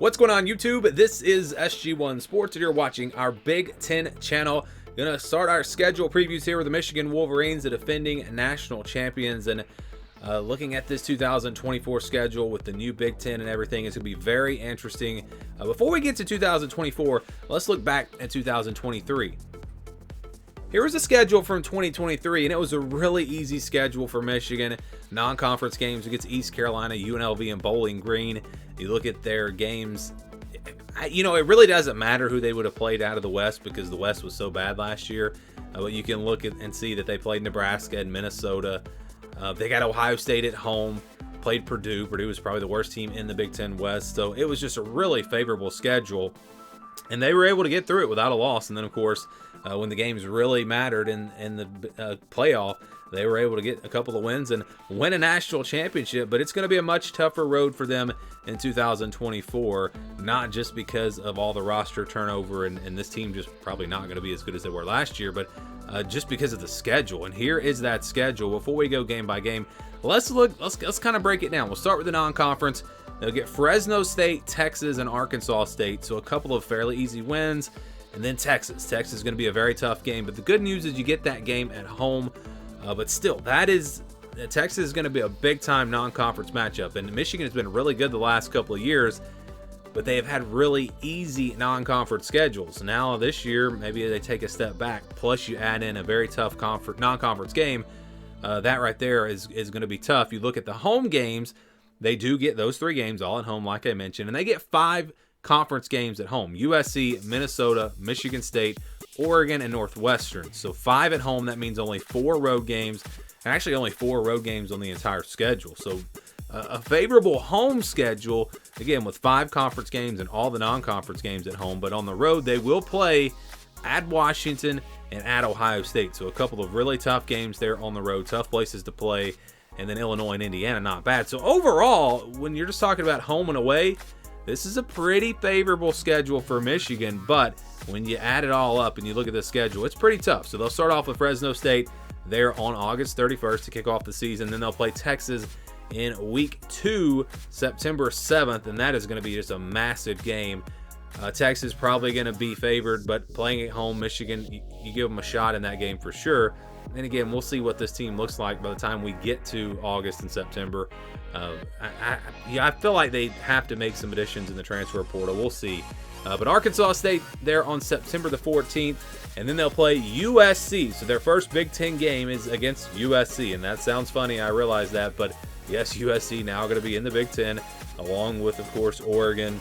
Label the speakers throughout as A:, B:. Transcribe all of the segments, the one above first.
A: What's going on YouTube? This is SG1 Sports and you're watching our Big Ten channel. Gonna start our schedule previews here with the Michigan Wolverines, the defending national champions, and looking at this 2024 schedule with the new Big Ten and everything, it's gonna be very interesting. Before we get to 2024, let's look back at 2023. Here was the schedule from 2023, and it was a really easy schedule for Michigan. Non-conference games against East Carolina, UNLV, and Bowling Green. You look at their games, it really doesn't matter who they would have played out of the West because the West was so bad last year. But you can look at and see that they played Nebraska and Minnesota. They got Ohio State at home, played Purdue. Purdue was probably the worst team in the Big Ten West. So it was just a really favorable schedule. And they were able to get through it without a loss. And then, of course, when the games really mattered in the playoff, they were able to get a couple of wins and win a national championship. But it's going to be a much tougher road for them in 2024, not just because of all the roster turnover and this team just probably not going to be as good as they were last year, but just because of the schedule. And here is that schedule. Before we go game by game, let's kind of break it down. We'll start with the non-conference. They'll get Fresno State, Texas, and Arkansas State. So a couple of fairly easy wins. And then Texas. Texas is going to be a very tough game. But the good news is you get that game at home. But still, Texas is going to be a big-time non-conference matchup. And Michigan has been really good the last couple of years. But they have had really easy non-conference schedules. Now this year, maybe they take a step back. Plus you add in a very tough non-conference game. That right there is going to be tough. You look at the home games. They do get those 3 games all at home, like I mentioned, and they get 5 conference games at home. USC, Minnesota, Michigan State, Oregon, and Northwestern. So 5 at home, that means only 4 road games, and actually only 4 road games on the entire schedule. So a favorable home schedule, again, with 5 conference games and all the non-conference games at home, but on the road, they will play at Washington and at Ohio State. So a couple of really tough games there on the road, tough places to play. And then Illinois and Indiana, not bad. So overall, when you're just talking about home and away, this is a pretty favorable schedule for Michigan. But when you add it all up and you look at the schedule, it's pretty tough. So they'll start off with Fresno State there on August 31st to kick off the season. Then they'll play Texas in week 2, September 7th. And that is going to be just a massive game. Texas probably going to be favored, but playing at home, Michigan, you give them a shot in that game for sure. And again, we'll see what this team looks like by the time we get to August and September. I feel like they have to make some additions in the transfer portal. We'll see. But Arkansas State there on September the 14th, and then they'll play USC. So their first Big Ten game is against USC, and that sounds funny. I realize that, but yes, USC now going to be in the Big Ten, along with, of course, Oregon,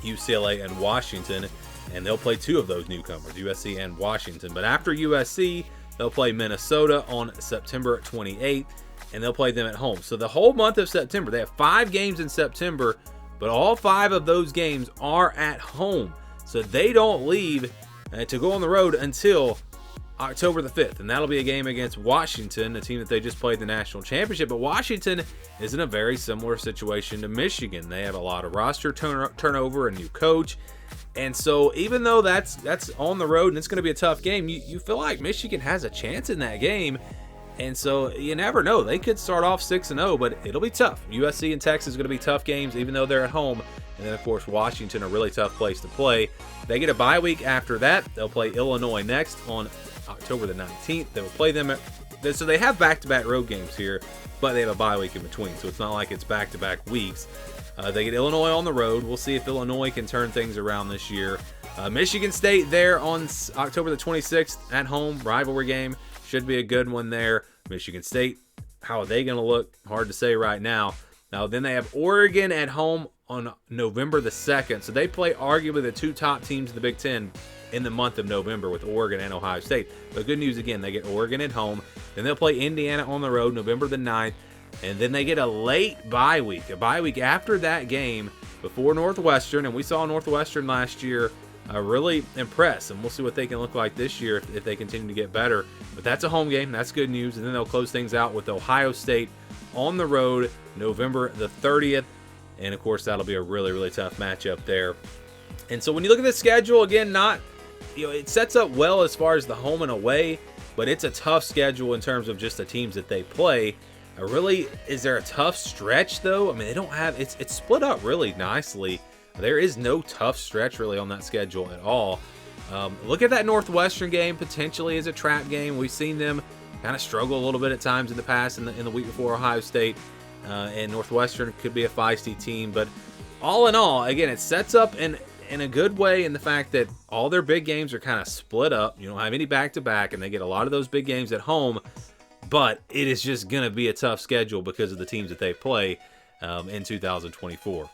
A: UCLA, and Washington. And they'll play 2 of those newcomers, USC and Washington. But after USC, they'll play Minnesota on September 28th, and they'll play them at home. So the whole month of September, they have 5 games in September, but all 5 of those games are at home. So they don't leave to go on the road until October the 5th, and that'll be a game against Washington, a team that they just played the national championship. But Washington is in a very similar situation to Michigan. They have a lot of roster turnover, a new coach. And so even though that's on the road and it's going to be a tough game, you feel like Michigan has a chance in that game. And so you never know. They could start off 6-0, but it'll be tough. USC and Texas are going to be tough games, even though they're at home. And then, of course, Washington, a really tough place to play. They get a bye week after that. They'll play Illinois next on October the 19th. They will play them. So they have back-to-back road games here, but they have a bye week in between. So it's not like it's back-to-back weeks. They get Illinois on the road. We'll see if Illinois can turn things around this year. Michigan State there on October the 26th at home. Rivalry game. Should be a good one there. Michigan State, how are they going to look? Hard to say right now. Now, then they have Oregon at home on November the 2nd. So they play arguably the 2 top teams in the Big Ten in the month of November with Oregon and Ohio State. But good news again, they get Oregon at home. Then they'll play Indiana on the road November the 9th. And then they get a late bye week, after that game before Northwestern. And we saw Northwestern last year really impress. And we'll see what they can look like this year if they continue to get better. But that's a home game. That's good news. And then they'll close things out with Ohio State on the road November the 30th. And, of course, that'll be a really, really tough matchup there. And so when you look at the schedule, again, it sets up well as far as the home and away. But it's a tough schedule in terms of just the teams that they play. Really, is there a tough stretch though? I mean, they don't have it's split up really nicely. There is no tough stretch really on that schedule at all. Look at that Northwestern game potentially as a trap game. We've seen them kind of struggle a little bit at times in the past in the week before Ohio State. And Northwestern could be a feisty team. But all in all, again, it sets up in a good way in the fact that all their big games are kind of split up. You don't have any back-to-back, and they get a lot of those big games at home. But it is just going to be a tough schedule because of the teams that they play in 2024.